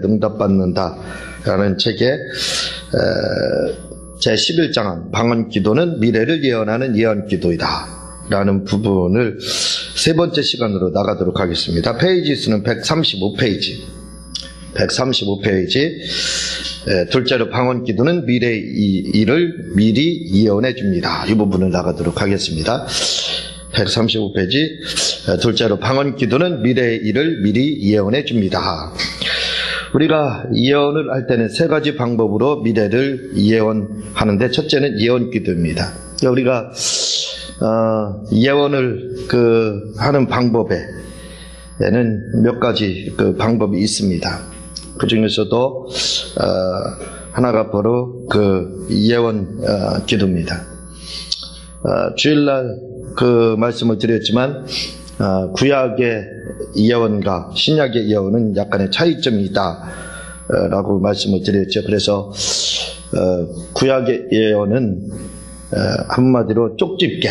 응답받는다 라는 책의 제11장 방언기도는 미래를 예언하는 예언기도이다 라는 부분을 세 번째 시간으로 나가도록 하겠습니다. 페이지 수는 135페이지. 둘째로 방언기도는 미래의 일을 미리 예언해 줍니다. 이 부분을 나가도록 하겠습니다. 135페이지. 둘째로 방언기도는 미래의 일을 미리 예언해 줍니다. 우리가 예언을 할 때는 세 가지 방법으로 미래를 예언하는데, 첫째는 예언기도입니다. 우리가 예언을 하는 방법에는 몇 가지 방법이 있습니다. 그 중에서도 하나가 바로 예언 기도입니다. 주일날 말씀을 드렸지만 구약의 예언과 신약의 예언은 약간의 차이점이 있다라고 말씀을 드렸죠. 그래서 구약의 예언은 한마디로 쪽집게,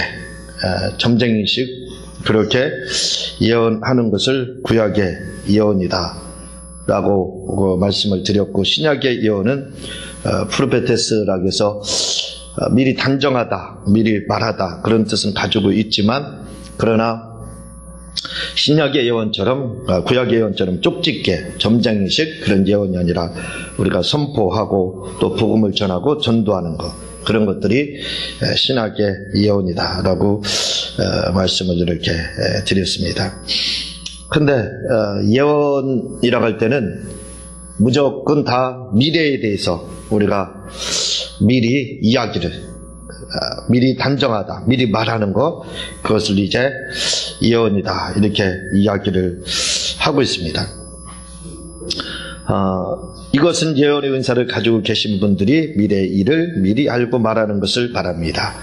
점쟁이식 그렇게 예언하는 것을 구약의 예언이다 라고 말씀을 드렸고, 신약의 예언은 프로페테스라고 해서 미리 단정하다, 미리 말하다 그런 뜻은 가지고 있지만, 그러나 신약의 예언처럼, 구약의 예언처럼 쪽집게, 점쟁이식 그런 예언이 아니라 우리가 선포하고 또 복음을 전하고 전도하는 것, 그런 것들이 신약의 예언이다 라고 말씀을 이렇게 드렸습니다. 근데 예언이라고 할 때는 무조건 다 미래에 대해서 우리가 미리 이야기를, 미리 단정하다, 미리 말하는 것, 그것을 이제 예언이다 이렇게 이야기를 하고 있습니다. 이것은 예언의 은사를 가지고 계신 분들이 미래의 일을 미리 알고 말하는 것을 바랍니다.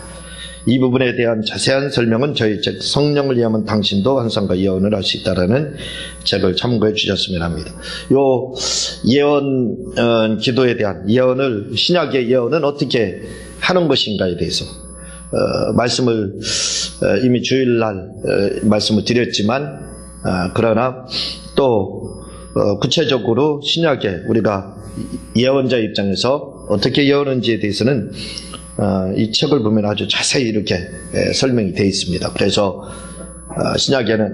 이 부분에 대한 자세한 설명은 저희 책 성령을 위하면 당신도 환상과 예언을 할 수 있다라는 책을 참고해 주셨으면 합니다. 요 예언 기도에 대한 예언을, 신약의 예언은 어떻게 하는 것인가에 대해서 말씀을 이미 주일날 말씀을 드렸지만, 그러나 또 구체적으로 신약에 우리가 예언자 입장에서 어떻게 예언하는지에 대해서는 이 책을 보면 아주 자세히 이렇게 설명이 되어 있습니다. 그래서 신약에는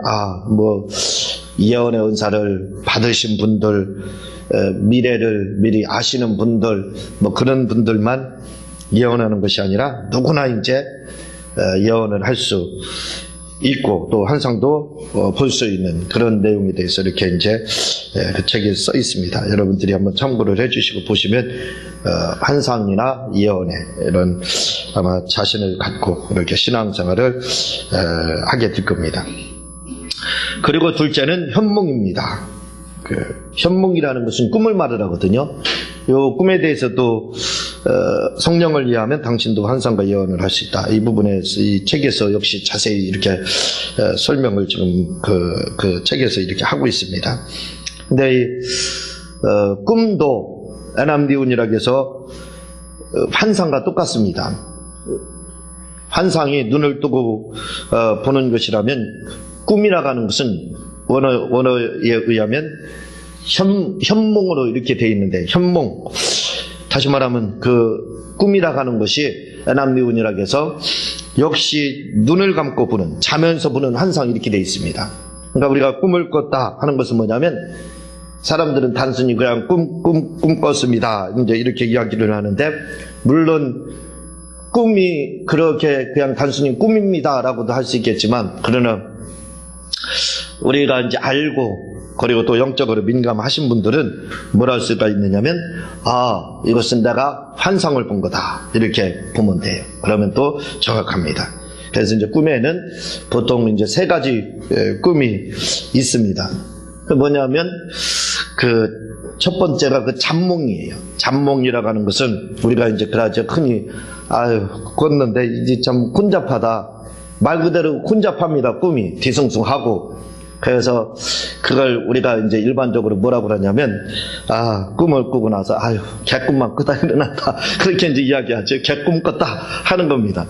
예언의 은사를 받으신 분들, 미래를 미리 아시는 분들, 그런 분들만 예언하는 것이 아니라 누구나 이제 예언을 할 수 있고 또 환상도 볼 수 있는 그런 내용에 대해서 이렇게 이제 그 책에 써 있습니다. 여러분들이 한번 참고를 해주시고 보시면 환상이나 예언에 이런 아마 자신을 갖고 이렇게 신앙생활을 하게 될 겁니다. 그리고 둘째는 현몽입니다. 현몽이라는 것은 꿈을 말하거든요. 요 꿈에 대해서도 성령을 이해하면 당신도 환상과 예언을 할 수 있다. 이 부분에서 이 책에서 역시 자세히 이렇게 설명을 지금 그 책에서 이렇게 하고 있습니다. 근데 이 꿈도 에남디운이라고 해서 환상과 똑같습니다. 환상이 눈을 뜨고 보는 것이라면, 꿈이라고 하는 것은 원어에 의하면 현몽으로 이렇게 되어 있는데, 현몽, 다시 말하면 꿈이라고 하는 것이 에남디운이라고 해서 역시 눈을 감고 보는, 자면서 보는 환상이 이렇게 되어 있습니다. 그러니까 우리가 꿈을 꿨다 하는 것은 뭐냐면, 사람들은 단순히 그냥 꿈 꿨습니다 이제 이렇게 이야기를 하는데, 물론 꿈이 그렇게 그냥 단순히 꿈입니다 라고도 할 수 있겠지만, 그러나 우리가 이제 알고 그리고 또 영적으로 민감하신 분들은 뭐라 할 수가 있느냐면, 이것은 내가 환상을 본 거다 이렇게 보면 돼요. 그러면 또 정확합니다. 그래서 이제 꿈에는 보통 이제 세 가지 꿈이 있습니다. 그 뭐냐면 첫 번째가 잠몽이에요. 잠몽이라고 하는 것은 우리가 이제 그러죠. 흔히 꿨는데 이제 참 혼잡하다, 말 그대로 혼잡합니다. 꿈이 뒤숭숭하고. 그래서 그걸 우리가 이제 일반적으로 뭐라고 그러냐면, 꿈을 꾸고 나서 개꿈만 꾸다 일어났다 그렇게 이제 이야기하죠. 개꿈 꿨다 하는 겁니다.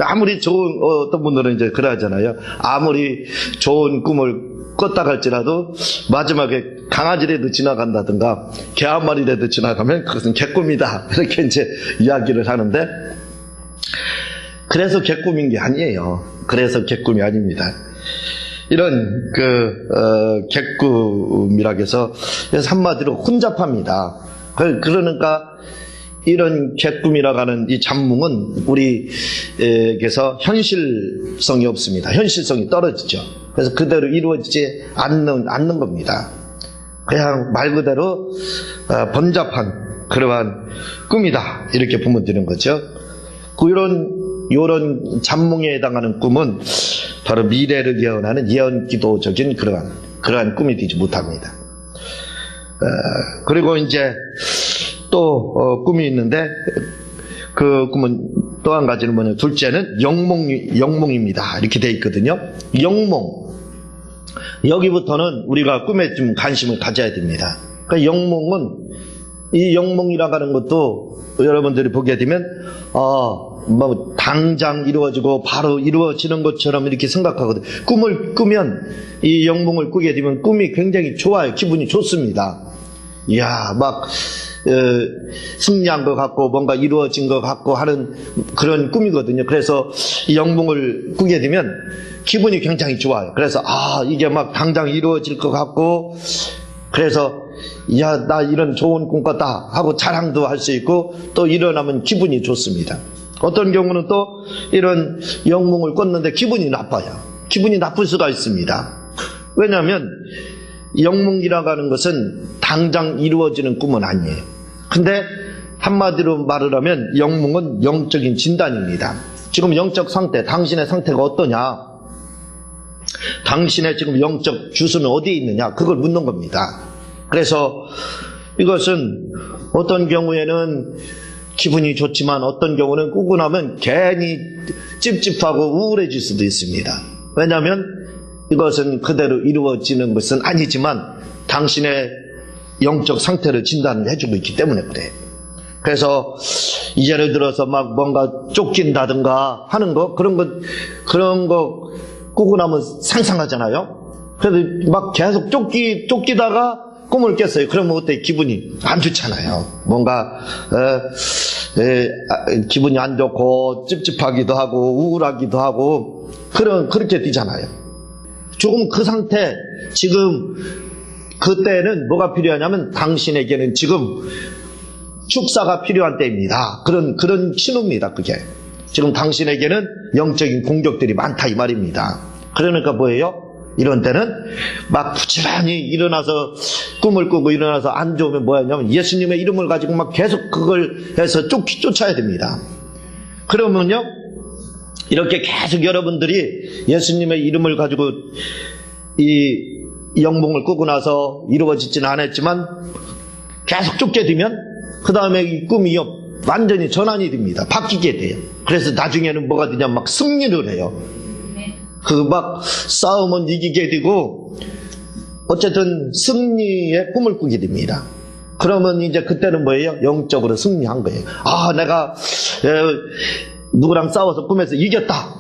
아무리 좋은, 어떤 분들은 이제 그러잖아요. 아무리 좋은 꿈을 꿨다 할지라도 마지막에 강아지라도 지나간다든가 개 한 마리라도 지나가면 그것은 개꿈이다. 이렇게 이제 이야기를 하는데, 그래서 개꿈인 게 아니에요. 그래서 개꿈이 아닙니다. 이런 개꿈이라고 해서 한마디로 혼잡합니다. 그러니까 이런 개꿈이라고 하는 이 잡몽은 우리에게서 현실성이 없습니다. 현실성이 떨어지죠. 그래서 그대로 이루어지지 않는 겁니다. 그냥 말 그대로 번잡한 그러한 꿈이다, 이렇게 보면 되는 거죠. 이런 잡몽에 해당하는 꿈은 바로 미래를 예언하는 예언기도적인 그러한 꿈이 되지 못합니다. 그리고 이제 또 꿈이 있는데, 그 꿈은 또 한 가지는 뭐냐, 둘째는 영몽입니다. 이렇게 되어 있거든요. 영몽, 여기부터는 우리가 꿈에 좀 관심을 가져야 됩니다. 그러니까 영몽은, 이 영몽이라고 하는 것도 여러분들이 보게 되면 뭐 당장 이루어지고 바로 이루어지는 것처럼 이렇게 생각하거든요. 꿈을 꾸면, 이 영몽을 꾸게 되면 꿈이 굉장히 좋아요. 기분이 좋습니다. 이야, 막 승리한 것 같고 뭔가 이루어진 것 같고 하는 그런 꿈이거든요. 그래서 이 영몽을 꾸게 되면 기분이 굉장히 좋아요. 그래서 이게 막 당장 이루어질 것 같고, 그래서 야, 나 이런 좋은 꿈 꿨다 하고 자랑도 할 수 있고, 또 일어나면 기분이 좋습니다. 어떤 경우는 또 이런 영몽을 꿨는데 기분이 나빠요. 기분이 나쁠 수가 있습니다. 왜냐하면 영몽이라고 하는 것은 당장 이루어지는 꿈은 아니에요. 근데 한마디로 말을 하면 영몽은 영적인 진단입니다. 지금 영적 상태, 당신의 상태가 어떠냐, 당신의 지금 영적 주소는 어디에 있느냐, 그걸 묻는 겁니다. 그래서 이것은 어떤 경우에는 기분이 좋지만 어떤 경우는 꾸고 나면 괜히 찝찝하고 우울해질 수도 있습니다. 왜냐하면 이것은 그대로 이루어지는 것은 아니지만 당신의 영적 상태를 진단을 해주고 있기 때문에 그래요. 그래서 예를 들어서 막 뭔가 쫓긴다든가 하는 거, 그런 거 꾸고 나면 상상하잖아요. 그래서 막 계속 쫓기다가 꿈을 깼어요. 그러면 어때? 기분이 안 좋잖아요. 뭔가 기분이 안 좋고 찝찝하기도 하고 우울하기도 하고 그렇게 되잖아요. 조금 그 상태, 지금 그때는 뭐가 필요하냐면 당신에게는 지금 축사가 필요한 때입니다. 그런 신호입니다. 그게 지금 당신에게는 영적인 공격들이 많다, 이 말입니다. 그러니까 뭐예요? 이런 때는 막 부지런히 일어나서 꿈을 꾸고 일어나서 안 좋으면 뭐냐면 예수님의 이름을 가지고 막 계속 그걸 해서 쫓아야 됩니다. 그러면요, 이렇게 계속 여러분들이 예수님의 이름을 가지고 이 영몽을 꾸고 나서 이루어지지는 않았지만 계속 쫓게 되면 그 다음에 이 꿈이 완전히 전환이 됩니다. 바뀌게 돼요. 그래서 나중에는 뭐가 되냐면 막 승리를 해요. 막 싸움은 이기게 되고 어쨌든 승리의 꿈을 꾸게 됩니다. 그러면 이제 그때는 뭐예요? 영적으로 승리한 거예요. 내가 누구랑 싸워서 꿈에서 이겼다.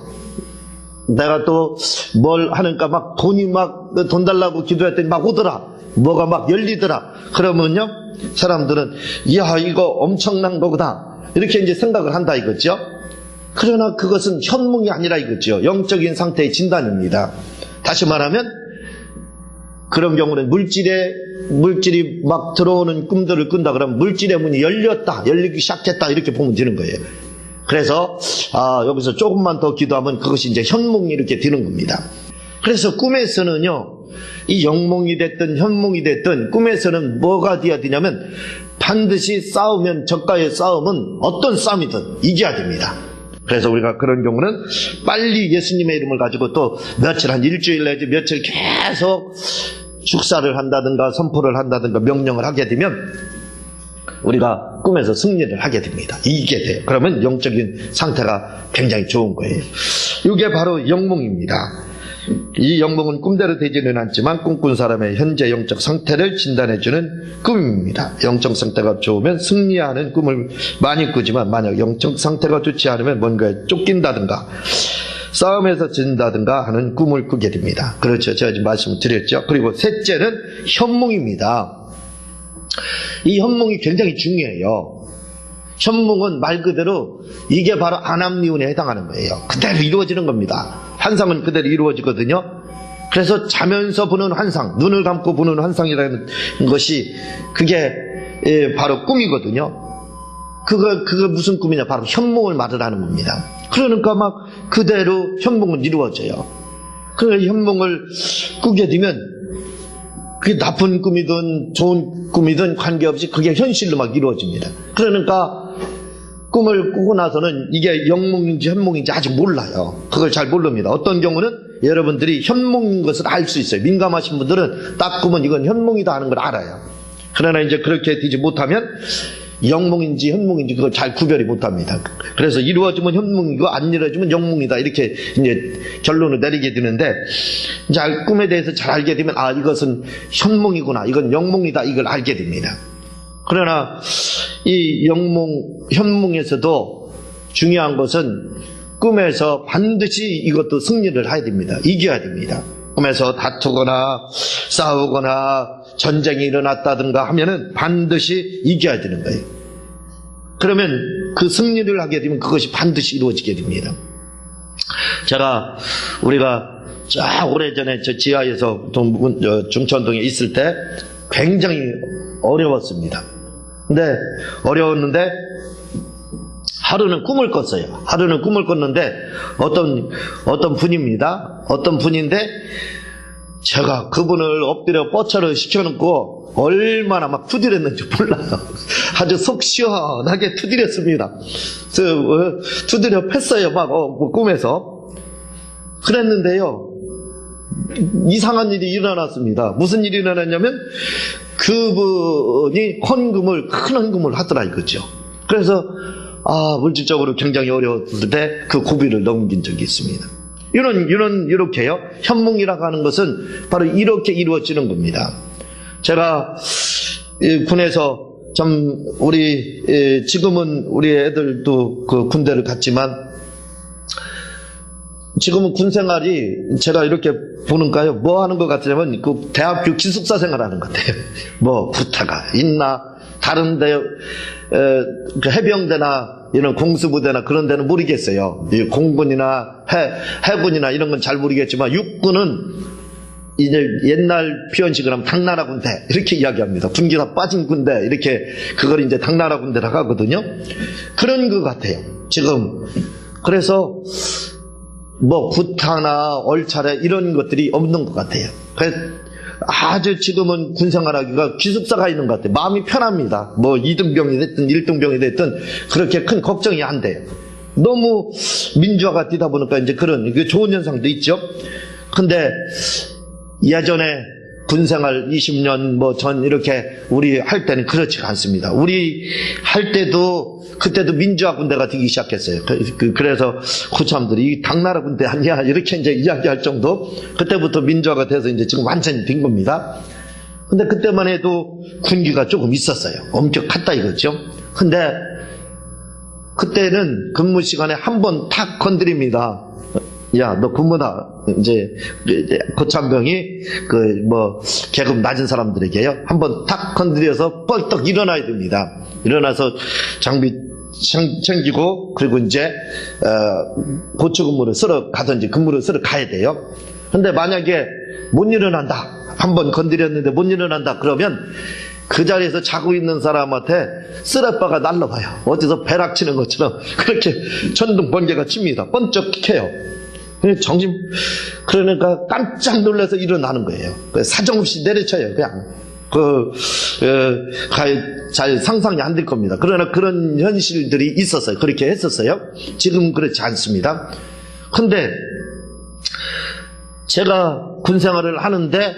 내가 또 뭘 하니까 막 돈 달라고 기도했더니 막 오더라. 뭐가 막 열리더라. 그러면요, 사람들은 이야, 이거 엄청난 거구나, 이렇게 이제 생각을 한다 이거죠. 그러나 그것은 현몽이 아니라 이거죠. 영적인 상태의 진단입니다. 다시 말하면 그런 경우는 물질이 막 들어오는 꿈들을 꾼다 그러면 물질의 문이 열리기 시작했다, 이렇게 보면 되는 거예요. 그래서 여기서 조금만 더 기도하면 그것이 이제 현몽이 이렇게 되는 겁니다. 그래서 꿈에서는요, 이 영몽이 됐든 현몽이 됐든 꿈에서는 뭐가 돼야 되냐면 반드시 싸우면, 저가의 싸움은 어떤 싸움이든 이겨야 됩니다. 그래서 우리가 그런 경우는 빨리 예수님의 이름을 가지고 또 한 일주일 내지 며칠 계속 축사를 한다든가 선포를 한다든가 명령을 하게 되면 우리가 꿈에서 승리를 하게 됩니다. 이기게 돼요. 그러면 영적인 상태가 굉장히 좋은 거예요. 이게 바로 영몽입니다. 이 영몽은 꿈대로 되지는 않지만 꿈꾼 사람의 현재 영적 상태를 진단해주는 꿈입니다. 영적 상태가 좋으면 승리하는 꿈을 많이 꾸지만 만약 영적 상태가 좋지 않으면 뭔가에 쫓긴다든가 싸움에서 진다든가 하는 꿈을 꾸게 됩니다. 그렇죠. 제가 지금 말씀을 드렸죠. 그리고 셋째는 현몽입니다. 이 현몽이 굉장히 중요해요. 현몽은 말 그대로 이게 바로 안암리운에 해당하는 거예요. 그대로 이루어지는 겁니다. 환상은 그대로 이루어지거든요. 그래서 자면서 보는 환상, 눈을 감고 보는 환상이라는 것이 그게 바로 꿈이거든요. 그거 무슨 꿈이냐? 바로 현몽을 말하는 겁니다. 그러니까 막 그대로 현몽은 이루어져요. 그래서 현몽을 꾸게 되면 그게 나쁜 꿈이든 좋은 꿈이든 관계없이 그게 현실로 막 이루어집니다. 그러니까 꿈을 꾸고 나서는 이게 영몽인지 현몽인지 아직 몰라요. 그걸 잘 모릅니다. 어떤 경우는 여러분들이 현몽인 것을 알 수 있어요. 민감하신 분들은 딱 꾸면 이건 현몽이다 하는 걸 알아요. 그러나 이제 그렇게 되지 못하면 영몽인지 현몽인지 그걸 잘 구별이 못합니다. 그래서 이루어지면 현몽이고 안 이루어지면 영몽이다 이렇게 이제 결론을 내리게 되는데 이제 꿈에 대해서 잘 알게 되면 아 이것은 현몽이구나 이건 영몽이다 이걸 알게 됩니다. 그러나 이 영몽 현몽에서도 중요한 것은 꿈에서 반드시 이것도 승리를 해야 됩니다. 이겨야 됩니다. 꿈에서 다투거나 싸우거나 전쟁이 일어났다든가 하면은 반드시 이겨야 되는 거예요. 그러면 그 승리를 하게 되면 그것이 반드시 이루어지게 됩니다. 우리가 쫙 오래전에 저 지하에서 중천동에 있을 때 굉장히 어려웠습니다. 근데 어려웠는데 하루는 꿈을 꿨어요. 하루는 꿈을 꿨는데 어떤 분입니다. 어떤 분인데 제가 그분을 엎드려 뻗쳐를 시켜놓고 얼마나 막 투딜했는지 몰라요. 아주 속 시원하게 투딜했습니다. 투딜려 팼어요. 막 꿈에서. 그랬는데요. 이상한 일이 일어났습니다. 무슨 일이 일어났냐면 그분이 큰 헌금을 하더라 이거죠. 그래서 물질적으로 굉장히 어려웠을 때 그 고비를 넘긴 적이 있습니다. 이렇게요. 현몽이라고 하는 것은 바로 이렇게 이루어지는 겁니다. 제가 군에서 지금은 우리 애들도 그 군대를 갔지만 지금은 군 생활이 제가 이렇게 보는가요? 뭐 하는 것 같으냐면 그 대학교 기숙사 생활하는 것 같아요. 뭐 부타가 있나 다른데 그 해병대나 이런 공수부대나 그런 데는 모르겠어요. 공군이나 해군이나 이런 건 잘 모르겠지만 육군은 이제 옛날 표현식을 하면 당나라 군대 이렇게 이야기합니다. 군기가 빠진 군대 이렇게 그걸 이제 당나라 군대라고 하거든요. 그런 것 같아요. 지금 그래서 뭐 구타나 얼차례 이런 것들이 없는 것 같아요. 그래서 아주 지금은 군생활하기가 기숙사가 있는 것 같아요. 마음이 편합니다. 뭐 2등병이 됐든 1등병이 됐든 그렇게 큰 걱정이 안 돼요. 너무 민주화가 되다 보니까 이제 그런 좋은 현상도 있죠. 근데 예전에 군생활 20년 전 이렇게 우리 할 때는 그렇지가 않습니다. 우리 할 때도 그때도 민주화 군대가 되기 시작했어요. 그래서 고참들이 당나라 군대 아니야 이렇게 이제 이야기할 정도. 그때부터 민주화가 돼서 이제 지금 완전히 된 겁니다. 근데 그때만 해도 군기가 조금 있었어요. 엄격했다 이거죠. 근데 그때는 근무 시간에 한 번 탁 건드립니다. 야, 너 근무다. 이제 고참병이 계급 낮은 사람들에게요. 한번 탁 건드려서 뻘떡 일어나야 됩니다. 일어나서 장비 챙기고 그리고 이제 고초 근무를 쓰러 가든지 근무를 쓰러 가야 돼요. 근데 만약에 못 일어난다. 한번 건드렸는데 못 일어난다. 그러면 그 자리에서 자고 있는 사람한테 쓰레빠가 날라와요. 어디서 벼락 치는 것처럼 그렇게 천둥 번개가 칩니다. 번쩍 해요. 그러니까 깜짝 놀라서 일어나는 거예요. 사정없이 내려쳐요. 그냥 잘 상상이 안 될 겁니다. 그러나 그런 현실들이 있었어요. 그렇게 했었어요. 지금 그렇지 않습니다. 근데 제가 군생활을 하는데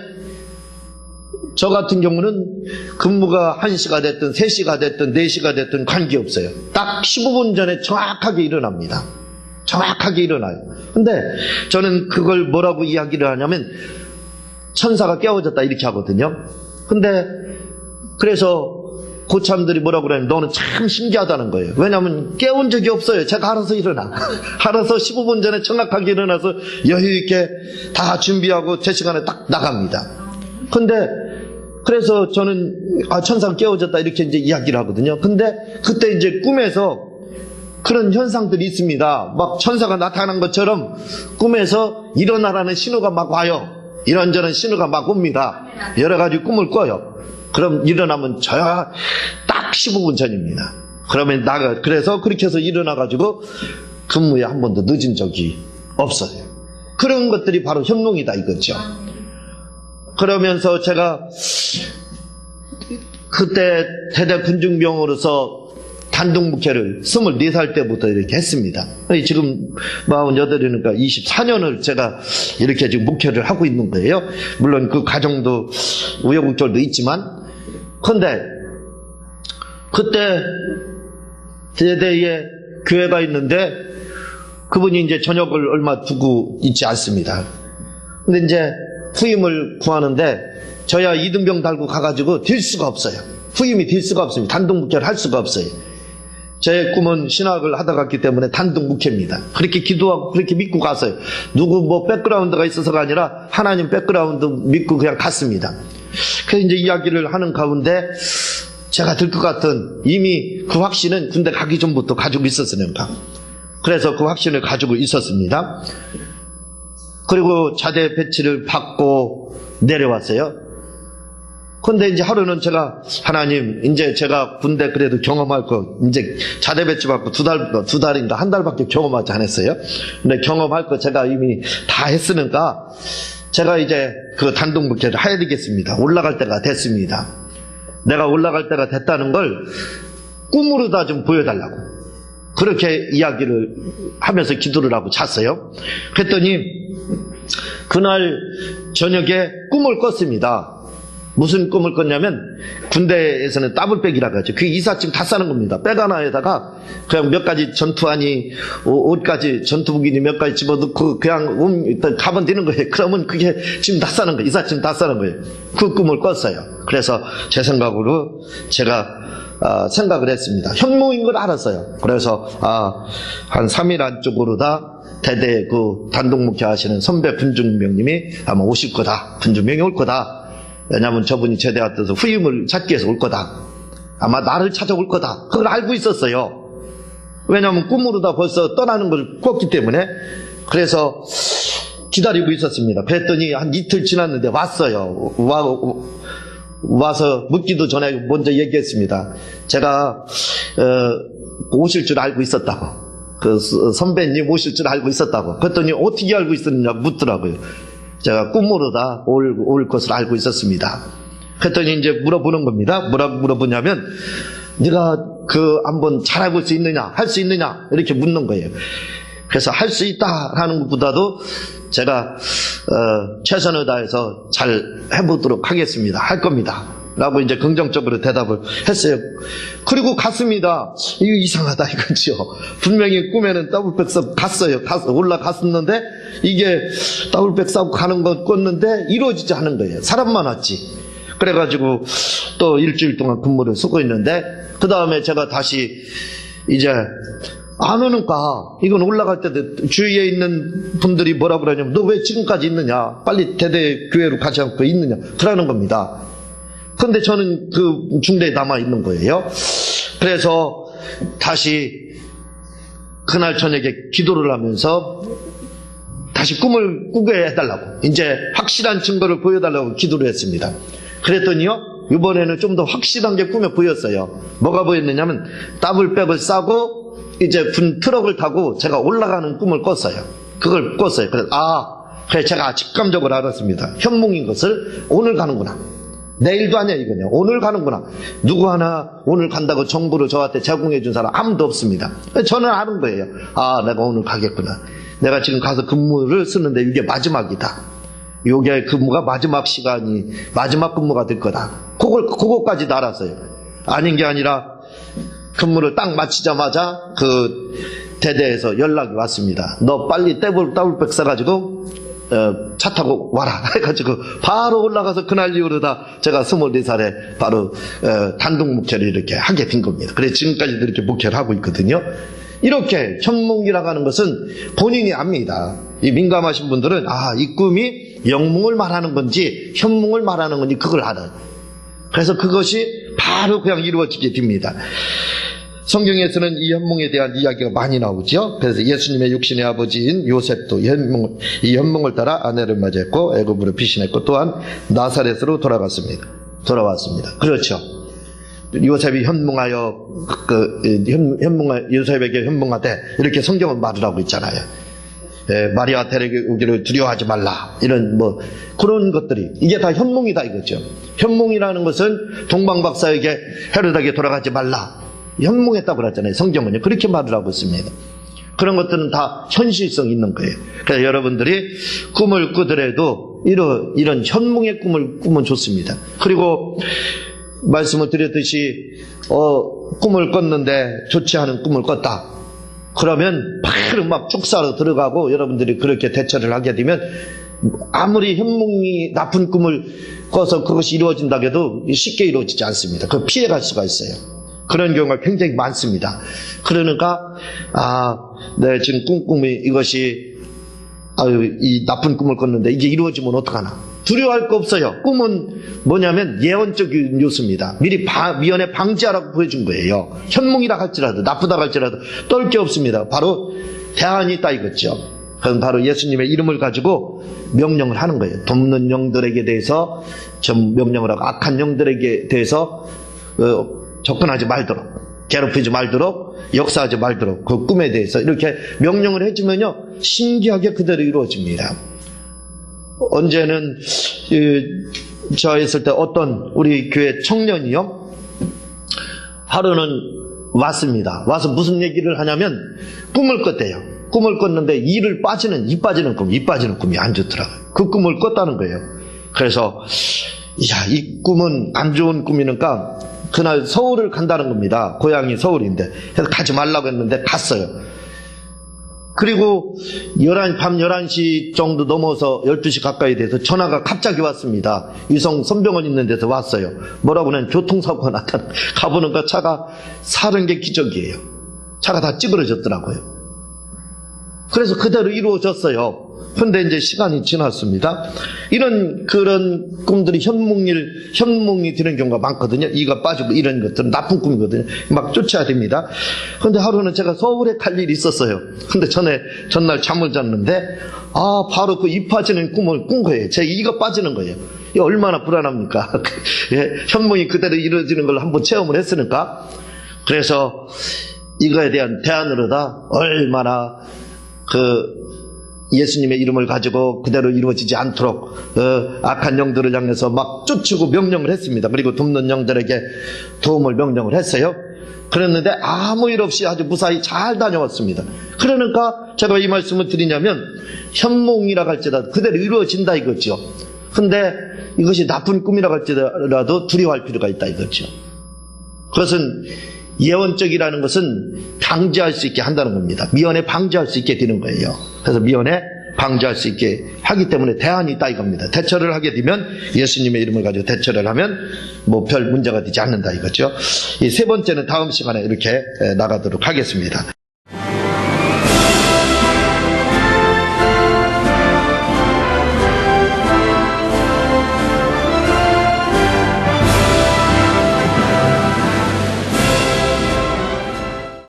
저 같은 경우는 근무가 1시가 됐든 3시가 됐든 4시가 됐든 관계없어요. 딱 15분 전에 정확하게 일어납니다. 정확하게 일어나요. 근데 저는 그걸 뭐라고 이야기를 하냐면 천사가 깨워졌다 이렇게 하거든요. 근데 그래서 고참들이 뭐라고 그러냐면 너는 참 신기하다는 거예요. 왜냐하면 깨운 적이 없어요. 제가 알아서 일어나. 알아서 15분 전에 정확하게 일어나서 여유있게 다 준비하고 제 시간에 딱 나갑니다. 근데 그래서 저는 천사가 깨워졌다 이렇게 이제 이야기를 하거든요. 근데 그때 이제 꿈에서 그런 현상들이 있습니다. 막 천사가 나타난 것처럼 꿈에서 일어나라는 신호가 막 와요. 이런저런 신호가 막 옵니다. 여러 가지 꿈을 꿔요. 그럼 일어나면 저야 딱 15분 전입니다. 그러면 그래서 그렇게 해서 일어나가지고 근무에 한 번도 늦은 적이 없어요. 그런 것들이 바로 현몽이다 이거죠. 그러면서 제가 그때 대대 군중병으로서 단독 목회를 24살 때부터 이렇게 했습니다. 지금 48이니까 24년을 제가 이렇게 지금 목회를 하고 있는 거예요. 물론 그 과정도 우여곡절도 있지만, 근데 그때 대대에 교회가 있는데 그분이 이제 저녁을 얼마 두고 있지 않습니다. 근데 이제 후임을 구하는데 저야 이등병 달고 가가지고 될 수가 없어요. 후임이 될 수가 없습니다. 단독 목회를 할 수가 없어요. 제 꿈은 신학을 하다 갔기 때문에 단독 목회입니다. 그렇게 기도하고 그렇게 믿고 갔어요. 누구 뭐 백그라운드가 있어서가 아니라 하나님 백그라운드 믿고 그냥 갔습니다. 그래서 이제 이야기를 하는 가운데 제가 들 것 같은 이미 그 확신은 군대 가기 전부터 가지고 있었으니까. 그래서 그 확신을 가지고 있었습니다. 그리고 자대 배치를 받고 내려왔어요. 근데 이제 하루는 제가 하나님 이제 제가 군대 그래도 경험할 거 이제 자대 배치 받고 두 달인가 한 달밖에 경험하지 않았어요. 근데 경험할 거 제가 이미 다 했으니까 제가 이제 그 단독 목회를 해야 되겠습니다. 올라갈 때가 됐습니다. 내가 올라갈 때가 됐다는 걸 꿈으로 다 좀 보여달라고 그렇게 이야기를 하면서 기도를 하고 잤어요. 그랬더니 그날 저녁에 꿈을 꿨습니다. 무슨 꿈을 꿨냐면 군대에서는 더블백이라고 하죠. 그 이삿짐 다 싸는 겁니다. 백 하나에다가 그냥 몇 가지 전투하니 옷까지 전투복이니 몇 가지 집어넣고 그냥 가면 되는 거예요. 그러면 그게 짐 다 싸는 거예요. 이삿짐 다 싸는 거예요. 그 꿈을 꿨어요. 그래서 제 생각으로 제가 생각을 했습니다. 현몽인 걸 알았어요. 그래서 한 3일 안쪽으로 다 대대 그 단독 목회 하시는 선배 군중병님이 아마 오실 거다. 군중병이 올 거다. 왜냐하면 저분이 제대와 떠서 후임을 찾기 위해서 올 거다. 아마 나를 찾아올 거다. 그걸 알고 있었어요. 왜냐하면 꿈으로 다 벌써 떠나는 걸 꿨기 때문에. 그래서 기다리고 있었습니다. 그랬더니 한 이틀 지났는데 왔어요. 와서 묻기도 전에 먼저 얘기했습니다. 제가 오실 줄 알고 있었다고. 그 선배님 오실 줄 알고 있었다고. 그랬더니 어떻게 알고 있었느냐 묻더라고요. 제가 꿈으로 다 올 것을 알고 있었습니다. 그랬더니 이제 물어보는 겁니다. 뭐라고 물어보냐면 네가 한번 잘하고 수 있느냐, 할 수 있느냐 이렇게 묻는 거예요. 그래서 할 수 있다라는 것보다도 제가 최선을 다해서 잘 해보도록 하겠습니다. 할 겁니다. 라고 이제 긍정적으로 대답을 했어요. 그리고 갔습니다. 이거 이상하다 이거죠. 분명히 꿈에는 더블백 싸고 갔어요. 올라갔었는데 이게 더블백 싸고 가는 거 꿨는데 이루어지지 않은 거예요. 사람만 왔지. 그래가지고 또 일주일 동안 근무를 쓰고 있는데 그 다음에 제가 다시 이제 안 오는가. 이건 올라갈 때도 주위에 있는 분들이 뭐라 그러냐면 너 왜 지금까지 있느냐. 빨리 대대 교회로 가지 않고 있느냐. 그러는 겁니다. 근데 저는 그 중대에 남아 있는 거예요. 그래서 다시 그날 저녁에 기도를 하면서 다시 꿈을 꾸게 해달라고 이제 확실한 증거를 보여달라고 기도를 했습니다. 그랬더니요 이번에는 좀 더 확실한 게 꿈에 보였어요. 뭐가 보였느냐면 더블백을 싸고 이제 트럭을 타고 제가 올라가는 꿈을 꿨어요. 그걸 꿨어요. 그래서 그래서 제가 직감적으로 알았습니다. 현몽인 것을 오늘 가는구나. 내일도 아니야 이거냐. 오늘 가는구나. 누구 하나 오늘 간다고 정보를 저한테 제공해 준 사람 아무도 없습니다. 저는 아는 거예요. 내가 오늘 가겠구나. 내가 지금 가서 근무를 쓰는데 이게 마지막이다. 요게 근무가 마지막 시간이 마지막 근무가 될 거다. 그거까지도 알았어요. 아닌 게 아니라 근무를 딱 마치자마자 대대에서 연락이 왔습니다. 너 빨리 더블백 써가지고 차 타고 와라 해가지고 바로 올라가서 그날 이후로 다 제가 24살에 바로 단독 목회를 이렇게 하게 된 겁니다. 그래서 지금까지도 이렇게 목회를 하고 있거든요. 이렇게 현몽이라고 하는 것은 본인이 압니다. 이 민감하신 분들은 이 꿈이 영몽을 말하는 건지 현몽을 말하는 건지 그걸 알아요. 그래서 그것이 바로 그냥 이루어지게 됩니다. 성경에서는 이 현몽에 대한 이야기가 많이 나오죠. 그래서 예수님의 육신의 아버지인 요셉도 이 현몽을 따라 아내를 맞이했고 애굽으로 피신했고 또한 나사렛으로 돌아왔습니다. 그렇죠. 요셉이 현몽하여 요셉에게 현몽하되 이렇게 성경은 말을 하고 있잖아요. 마리아 데려오기를 두려워하지 말라 이런 그런 것들이 이게 다 현몽이다 이거죠. 현몽이라는 것은 동방박사에게 헤롯에게 돌아가지 말라 현몽했다고 그랬잖아요. 성경은요 그렇게 말을 하고 있습니다. 그런 것들은 다 현실성 있는 거예요. 그래서 여러분들이 꿈을 꾸더라도 이런 현몽의 꿈을 꾸면 좋습니다. 그리고 말씀을 드렸듯이 꿈을 꿨는데 좋지 않은 꿈을 꿨다. 그러면 바로 막 축사로 들어가고 여러분들이 그렇게 대처를 하게 되면 아무리 현몽이 나쁜 꿈을 꿔서 그것이 이루어진다고 해도 쉽게 이루어지지 않습니다. 그 피해갈 수가 있어요. 그런 경우가 굉장히 많습니다. 그러니까 내 지금 꿈이 이것이 이 나쁜 꿈을 꿨는데 이게 이루어지면 어떡하나. 두려워할 거 없어요. 꿈은 뭐냐면 예언적인 요소입니다. 미리 미연에 방지하라고 보여준 거예요. 현몽이라 할지라도 나쁘다 할지라도 떨 게 없습니다. 바로 대안이 있다 이거죠. 그건 바로 예수님의 이름을 가지고 명령을 하는 거예요. 돕는 영들에게 대해서 좀 명령을 하고 악한 영들에게 대해서 접근하지 말도록, 괴롭히지 말도록, 역사하지 말도록 그 꿈에 대해서 이렇게 명령을 해주면요 신기하게 그대로 이루어집니다. 언제는 저 있을 때 어떤 우리 교회 청년이요 하루는 왔습니다. 와서 무슨 얘기를 하냐면 꿈을 꿨대요. 꿈을 꿨는데 이 빠지는 꿈이 안 좋더라고요. 그 꿈을 꿨다는 거예요. 그래서 이 꿈은 안 좋은 꿈이니까 그날 서울을 간다는 겁니다. 고향이 서울인데 그래서 가지 말라고 했는데 갔어요. 그리고 밤 11시 정도 넘어서 12시 가까이 돼서 전화가 갑자기 왔습니다. 위성 선병원 있는 데서 왔어요. 뭐라고 하면 교통사고가 나타나. 가보니까 차가 사는 게 기적이에요. 차가 다 찌그러졌더라고요. 그래서 그대로 이루어졌어요. 근데 이제 시간이 지났습니다. 그런 꿈들이 현몽이 되는 경우가 많거든요. 이가 빠지고 이런 것들은 나쁜 꿈이거든요. 막 쫓아야 됩니다. 근데 하루는 제가 서울에 갈 일이 있었어요. 근데 전날 잠을 잤는데, 바로 그 이 빠지는 꿈을 꾼 거예요. 제 이가 빠지는 거예요. 이게 얼마나 불안합니까? 현몽이 그대로 이루어지는 걸 한번 체험을 했으니까. 그래서 이거에 대한 대안으로다 얼마나 예수님의 이름을 가지고 그대로 이루어지지 않도록 악한 영들을 향해서 막 쫓고 명령을 했습니다. 그리고 돕는 영들에게 도움을 명령을 했어요. 그랬는데 아무 일 없이 아주 무사히 잘 다녀왔습니다. 그러니까 제가 이 말씀을 드리냐면 현몽이라고 할지라도 그대로 이루어진다 이거죠. 근데 이것이 나쁜 꿈이라고 할지라도 두려워할 필요가 있다 이거죠. 그것은 예언적이라는 것은 방지할 수 있게 한다는 겁니다. 미연에 방지할 수 있게 되는 거예요. 그래서 미연에 방지할 수 있게 하기 때문에 대안이 있다 이겁니다. 대처를 하게 되면 예수님의 이름을 가지고 대처를 하면 별 문제가 되지 않는다 이거죠. 이 세 번째는 다음 시간에 이렇게 나가도록 하겠습니다.